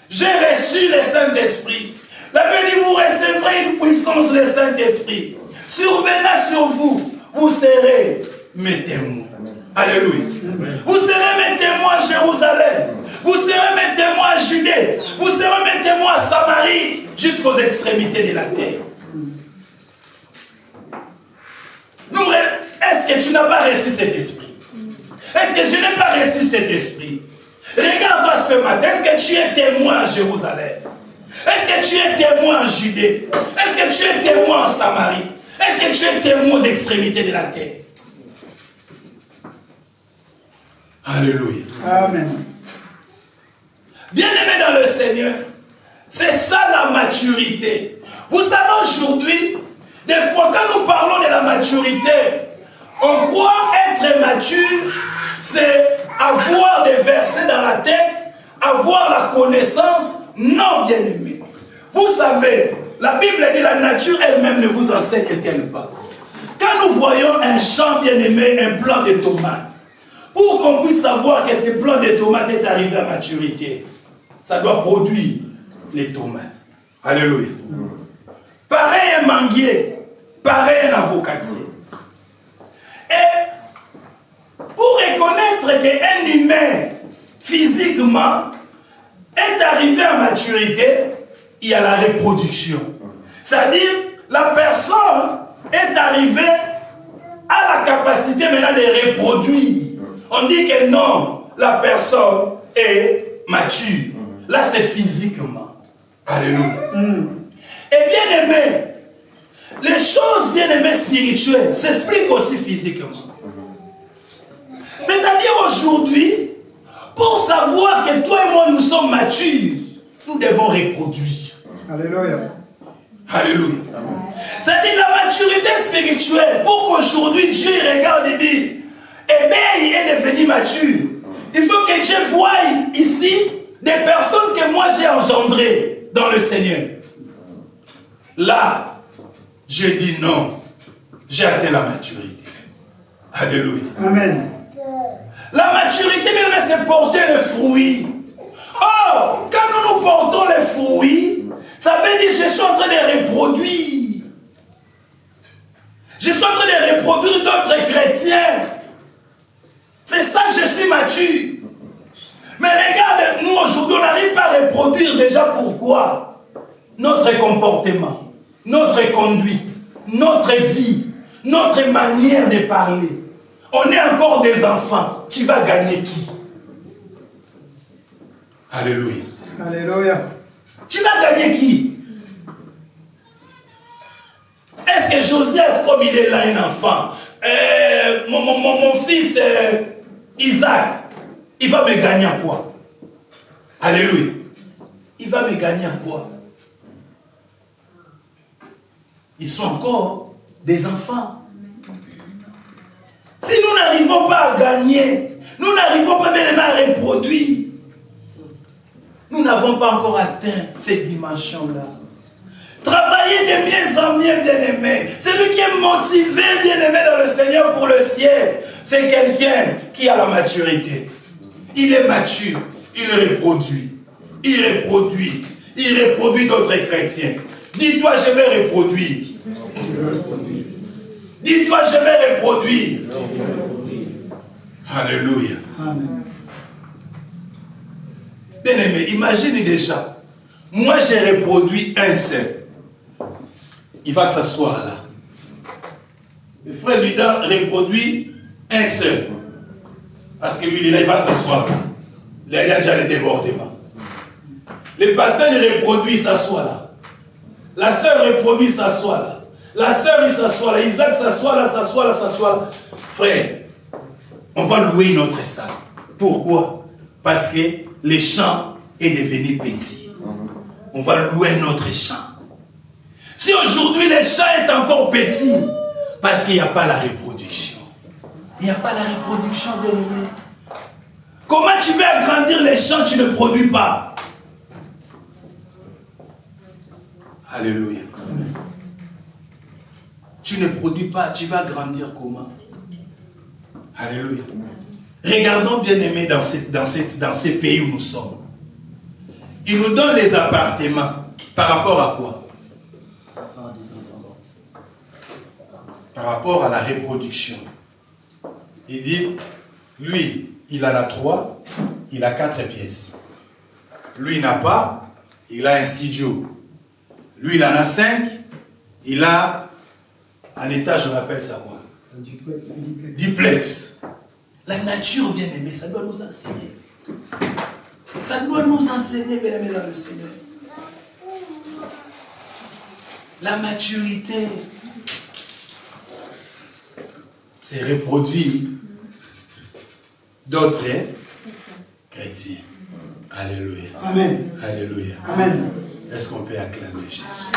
j'ai reçu le Saint-Esprit. La Bible dit, vous recevrez une puissance, le Saint-Esprit. Survenant sur vous, vous serez mes témoins. Alléluia. Vous serez mes témoins à Jérusalem. Vous serez mes témoins à Judée. Vous serez mes témoins à Samarie, jusqu'aux extrémités de la terre. Est-ce que tu n'as pas reçu cet esprit? Est-ce que je n'ai pas reçu cet esprit? Regarde-toi ce matin. Est-ce que tu es témoin à Jérusalem? Est-ce que tu es témoin en Judée? Est-ce que tu es témoin en Samarie? Est-ce que tu es témoin aux extrémités de la terre? Alléluia. Amen. Bien-aimé dans le Seigneur, c'est ça la maturité. Vous savez aujourd'hui, des fois quand nous parlons de la maturité, on croit être mature, c'est avoir des versets dans la tête, avoir la connaissance. Non, bien-aimé. Vous savez, la Bible dit la nature elle-même ne vous enseigne-t-elle pas? Quand nous voyons un champ, bien-aimé, un plant de tomates, pour qu'on puisse savoir que ce plant de tomates est arrivé à maturité, ça doit produire les tomates. Alléluia. Pareil un manguier, pareil un avocatier. Et pour reconnaître qu'un humain, physiquement, est arrivé à maturité, il y a la reproduction. C'est-à-dire, la personne est arrivée à la capacité maintenant de reproduire. On dit que non, la personne est mature. Là, c'est physiquement. Alléluia. Et bien aimé, les choses bien aimées spirituelles s'expliquent aussi physiquement. C'est-à-dire aujourd'hui, pour savoir que toi et moi nous sommes matures, Nous devons reproduire. Alléluia. Alléluia. C'est-à-dire la maturité spirituelle. Pour qu'aujourd'hui Dieu regarde et dit, Éveil est devenu mature. Il faut que Dieu voie ici des personnes que moi j'ai engendrées dans le Seigneur. Là, je dis non. J'ai atteint la maturité. Alléluia. Amen. La maturité même, c'est porter le fruit. Oh, quand nous portons les fruits, ça veut dire que je suis en train de reproduire. Je suis en train de reproduire d'autres chrétiens. C'est ça, je suis mature. Mais regarde, nous aujourd'hui, on n'arrive pas à reproduire déjà pourquoi? Notre comportement, notre conduite, notre vie, notre manière de parler. On est encore des enfants. Tu vas gagner qui? Alléluia. Alléluia. Tu vas gagner qui? Est-ce que Josias, comme il est là, un enfant, mon fils Isaac, il va me gagner à quoi? Alléluia. Il va me gagner à quoi? Ils sont encore des enfants. Si nous n'arrivons pas à gagner, nous n'arrivons pas même à reproduire, nous n'avons pas encore atteint cette dimension-là. Travailler de mieux en mieux, bien-aimé. Celui qui est motivé, bien-aimé, dans le Seigneur pour le ciel, c'est quelqu'un qui a la maturité. Il est mature, il reproduit. Il reproduit. Il reproduit d'autres chrétiens. Dis-toi, je vais reproduire. Dis-toi, je vais reproduire. Alléluia. Amen. Bien-aimé, imagine déjà. Moi, j'ai reproduit un seul. Il va s'asseoir là. Le frère lui reproduit un seul. Parce que lui, il est là, il va s'asseoir là. Il y a déjà les débordements. Le pasteur, il reproduit, il s'assoit là. La sœur reproduit, s'assoit là. La sœur, il s'assoit là. Isaac s'assoit là, s'assoit là, s'assoit là. Frère, on va louer notre salle. Pourquoi? Parce que le champ est devenu petit. On va louer notre champ. Si aujourd'hui le champ est encore petit, parce qu'il n'y a pas la reproduction. Il n'y a pas la reproduction, bien-aimé. Comment tu veux agrandir les champs, tu ne produis pas? Alléluia. Tu ne produis pas, tu vas grandir comment? Alléluia. Regardons, bien-aimés, dans ces pays où nous sommes. Ils nous donnent les appartements. Par rapport à quoi? Par rapport à la reproduction. Il dit, lui, il en a 3, il a 4 pièces. Lui, il n'a pas, il a un studio. Lui, il en a 5, il a un étage, on appelle ça quoi? Un duplex. Duplex. La nature, bien aimée, ça doit nous enseigner. Ça doit nous enseigner, bien aimé, dans le Seigneur. La maturité, c'est reproduire d'autres chrétiens. Alléluia. Amen. Alléluia. Amen. Est-ce qu'on peut acclamer Jésus?